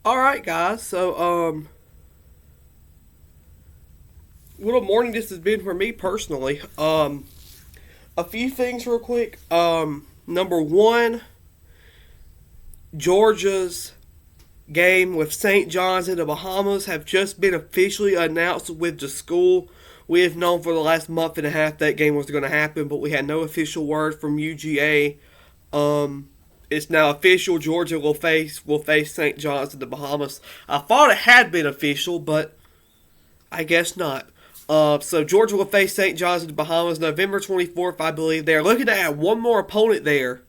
All right, guys. What a morning this has been for me personally. A few things real quick. Number one, Georgia's game with St. Johns in the Bahamas have just been officially announced with the school. We have known for the last month and a half that game was going to happen, but we had no official word from UGA. It's now official. Georgia will face St. John's in the Bahamas. I thought it had been official, but I guess not. So Georgia will face St. John's in the Bahamas November 24th, I believe. They're looking to add one more opponent there.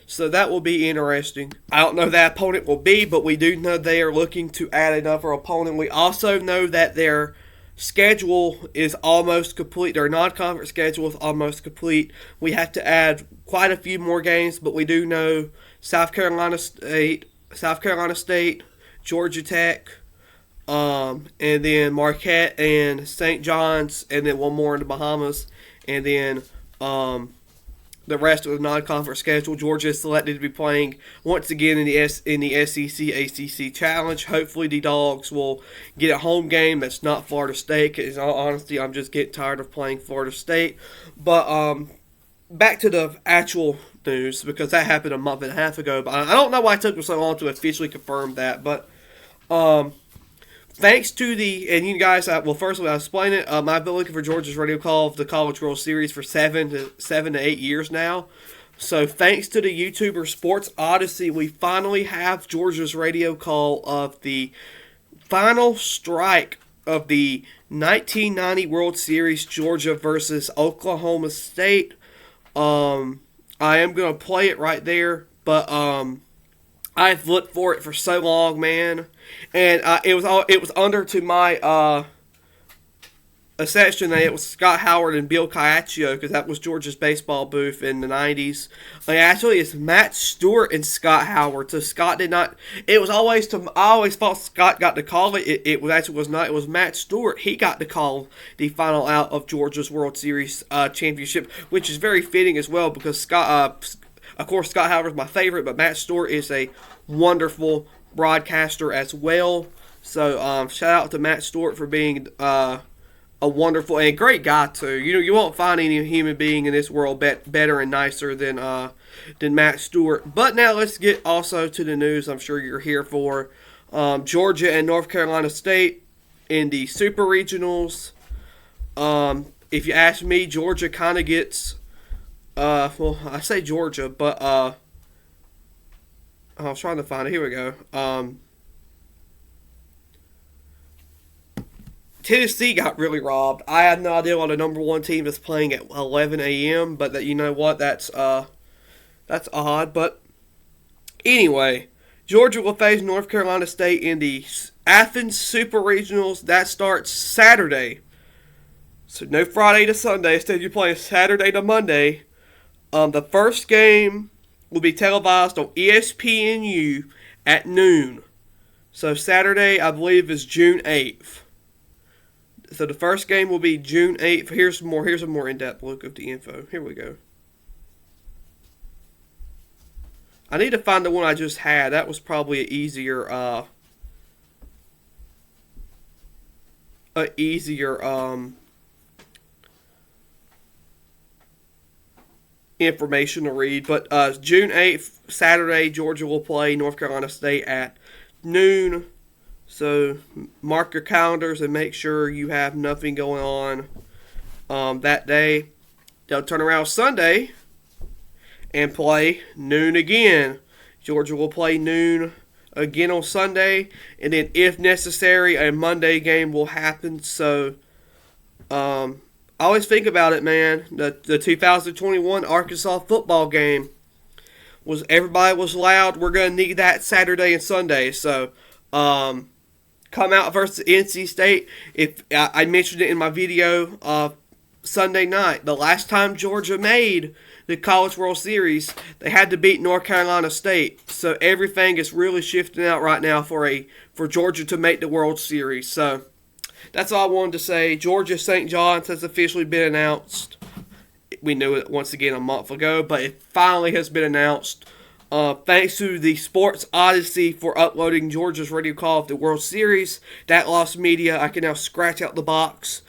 So that will be interesting. I don't know who that opponent will be, but we do know they are looking to add another opponent. We also know that their schedule is almost complete. Their non-conference schedule is almost complete. We have to add quite a few more games, but we do know South Carolina State, Georgia Tech, and then Marquette and St. John's, and then one more in the Bahamas, and then the rest of the non-conference schedule. Georgia is selected to be playing once again in the SEC ACC Challenge. Hopefully, the Dogs will get a home game that's not Florida State. Because in all honesty, I'm just getting tired of playing Florida State. But back to the actual news, because that happened a month and a half ago. But I don't know why it took me so long to officially confirm that. But thanks to and you guys, well, first I'll explain it. I've been looking for Georgia's radio call of the College World Series for 7 to 8 years now. So thanks to the YouTuber Sports Odyssey, we finally have Georgia's radio call of the final strike of the 1990 World Series, Georgia versus Oklahoma State. I am gonna play it right there, but I've looked for it for so long, man, and it was under to my assertion that it was Scott Howard and Bill Caiaccio, because that was Georgia's baseball booth in the 90s. Actually, it's Matt Stewart and Scott Howard. So Scott did not. It was always I always thought Scott got to call it. It was not. It was Matt Stewart. He got to call the final out of Georgia's World Series championship, which is very fitting as well, because Scott. Of course, Scott Howard is my favorite, but Matt Stewart is a wonderful broadcaster as well. So shout out to Matt Stewart for being a wonderful and great guy too. You won't find any human being in this world better and nicer than Matt Stewart. But now let's get also to the news I'm sure you're here for. Georgia and North Carolina State in the Super Regionals. If you ask me, Georgia kind of gets well, I say Georgia, but I was trying to find it. Here we go. Tennessee got really robbed. I had no idea why the number one team is playing at 11 a.m., but you know what? That's odd. But anyway, Georgia will face North Carolina State in the Athens Super Regionals. That starts Saturday. So no Friday to Sunday. Instead, you're playing Saturday to Monday. The first game will be televised on ESPNU at noon. So Saturday, I believe, is June 8th. So the first game will be June 8th. Here's a more in-depth look of the info. Here we go. I need to find the one I just had. That was probably an easier information to read. But June 8th, Saturday, Georgia will play North Carolina State at noon. So mark your calendars and make sure you have nothing going on that day. They'll turn around Sunday and play noon again. Georgia will play noon again on Sunday, and then if necessary, a Monday game will happen. So I always think about it, man. The 2021 Arkansas football game everybody was loud. We're gonna need that Saturday and Sunday. So come out versus NC State. If I mentioned it in my video Sunday night, the last time Georgia made the College World Series, they had to beat North Carolina State. So everything is really shifting out right now for Georgia to make the World Series. So that's all I wanted to say. Georgia St. Johns has officially been announced. We knew it once again a month ago, but it finally has been announced. Thanks to the Sports Odyssey for uploading Georgia's radio call of the World Series. That lost media. I can now scratch out the box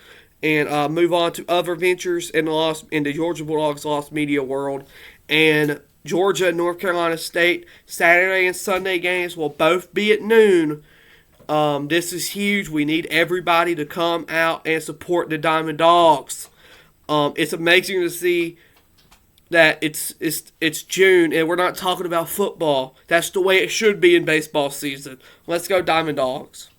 and move on to other ventures in the Georgia Bulldogs lost media world. And Georgia and North Carolina State Saturday and Sunday games will both be at noon. This is huge. We need everybody to come out and support the Diamond Dogs. It's amazing to see that it's June and we're not talking about football. That's the way it should be in baseball season. Let's go Diamond Dogs.